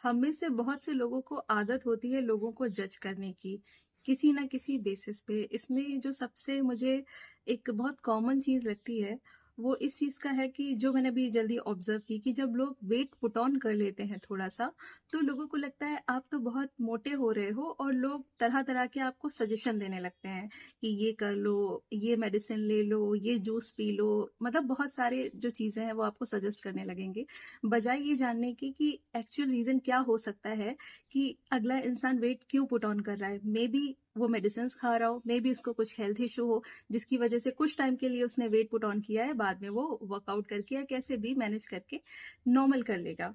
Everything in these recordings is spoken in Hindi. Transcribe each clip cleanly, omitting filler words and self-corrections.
हम में से बहुत से लोगों को आदत होती है लोगों को जज करने की, किसी ना किसी बेसिस पे। इसमें जो सबसे मुझे एक बहुत कॉमन चीज़ लगती है, वो इस चीज़ का है कि जो मैंने अभी जल्दी ऑब्ज़र्व की कि जब लोग वेट पुट ऑन कर लेते हैं थोड़ा-सा, तो लोगों को लगता है आप तो बहुत मोटे हो रहे हो और लोग तरह-तरह के आपको सजेशन देने लगते हैं कि ये कर लो, ये मेडिसिन ले लो, ये जूस पी लो। मतलब बहुत सारे जो चीज़ें हैं वो आपको सजेस्ट करने लगेंगे। बजाय ये जानने की कि एक्चुअल रीज़न क्या हो सकता है कि अगला इंसान वेट क्यों पुट ऑन कर रहा है। मे बी वो मेडिसिन्स खा रहा हो, मे बी उसको कुछ हेल्थ इश्यू हो, जिसकी वजह से कुछ टाइम के लिए उसने वेट पुट ऑन किया है, बाद में वो वर्कआउट करके या कैसे भी मैनेज करके नॉर्मल कर लेगा।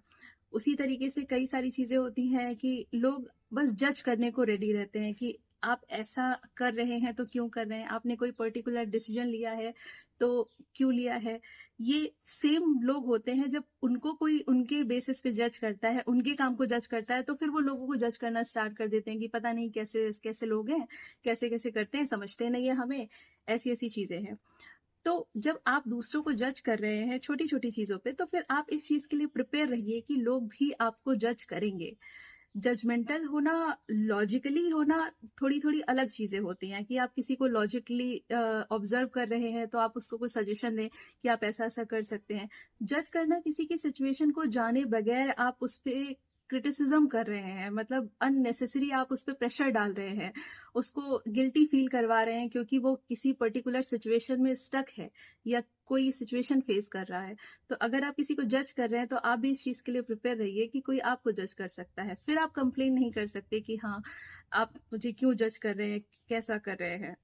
उसी तरीके से कई सारी चीज़ें होती हैं कि लोग बस जज करने को रेडी रहते हैं कि आप ऐसा कर रहे हैं तो क्यों कर रहे हैं? आपने कोई पर्टिकुलर डिसीजन लिया है तो क्यों लिया है? ये सेम लोग होते हैं जब उनको कोई उनके बेसिस पे जज करता है, उनके काम को जज करता है तो फिर वो लोगों को जज करना स्टार्ट कर देते हैं कि पता नहीं कैसे कैसे लोग हैं, कैसे-कैसे करते हैं, समझते नहीं है हमें, ऐसी-ऐसी चीज़ें हैं। तो जब आप दूसरों को जज कर रहे हैं छोटी-छोटी चीज़ों पे, तो फिर आप इस चीज़ के लिए प्रिपेयर रहिए कि लोग भी आपको जज करेंगे। जजमेंटल होना, लॉजिकली होना थोड़ी-थोड़ी अलग चीज़ें होती हैं कि आप किसी को लॉजिकली ऑब्ज़र्व कर रहे हैं, तो आप उसको कोई सजेशन दें कि आप ऐसा-ऐसा कर सकते हैं। जज करना किसी की सिचुएशन को जाने बगैर आप उस पे क्रिटिसिज़्म कर रहे हैं, मतलब अननेसेसरी आप उस पे प्रेशर डाल रहे हैं। उसको गिल्टी फ़ील करवा रहे हैं क्योंकि वो किसी पर्टिकुलर सिचुएशन में स्टक है या कोई सिचुएशन फ़ेस कर रहा है। तो अगर आप किसी को जज कर रहे हैं तो आप भी इस चीज़ के लिए प्रिपेयर रहिए कि कोई आपको जज कर सकता है। फिर आप कंप्लेन नहीं कर सकते कि हाँ, आप मुझे क्यों जज कर रहे हैं, कैसा कर रहे हैं।